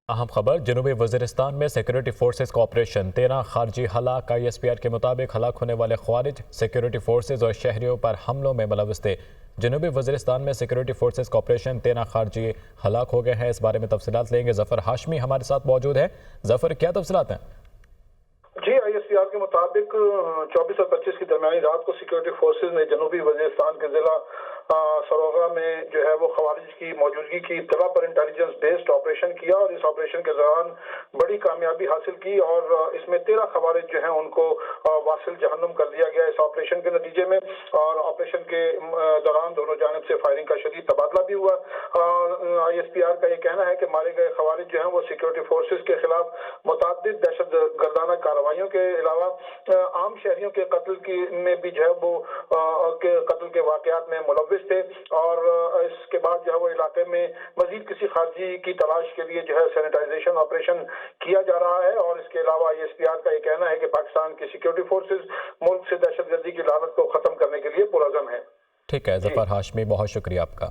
اہم خبر جنوبی وزیرستان میں سیکورٹی فورسز کا آپریشن 13 خارجی ہلاک ISPR کے مطابق ہلاک ہونے والے خوارج سیکورٹی فورسز اور شہریوں پر حملوں میں ملوث تھے۔ جنوبی وزیرستان میں سیکورٹی فورسز کا آپریشن 13 خارجی ہلاک ہو گئے ہیں۔ اس بارے میں تفصیلات لیں گے، ظفر ہاشمی ہمارے ساتھ موجود ہے۔ ظفر، کیا تفصیلات ہیں؟ جی، ISPR کے مطابق 24 اور 25 کی درمیانی رات کو سیکورٹی فورسز نے جنوبی وزیرستان کے ضلع سروغا میں وہ خوارج کی موجودگی کی اطلاع پر انٹیلیجنس بیسڈ آپریشن کیا اور اس آپریشن کے دوران بڑی کامیابی حاصل کی اور اس میں 13 خوارج ان کو واصل جہنم کر دیا گیا اس آپریشن کے نتیجے میں، اور آپریشن کے دوران دونوں جانب سے فائرنگ کا شدید تبادلہ بھی ہوا۔ ISPR کا یہ کہنا ہے کہ مارے گئے خوارج وہ سیکورٹی فورسز کے خلاف متعدد دہشت گردانہ کارروائیوں کے علاوہ عام شہریوں کے قتل میں بھی وہ قتل کے واقعات میں ملوث تھے، اور اس کے بعد وہ علاقے میں مزید کسی خارجی کی تلاش کے لیے سینیٹائزیشن آپریشن کیا جا رہا ہے۔ اور اس کے علاوہ ISPR کا یہ کہنا ہے کہ پاکستان کی سیکورٹی فورسز ملک سے دہشت گردی کی لعنت کو ختم کرنے کے لیے پرعزم ہے۔ ٹھیک ہے ظفر ہاشمی، بہت شکریہ آپ کا۔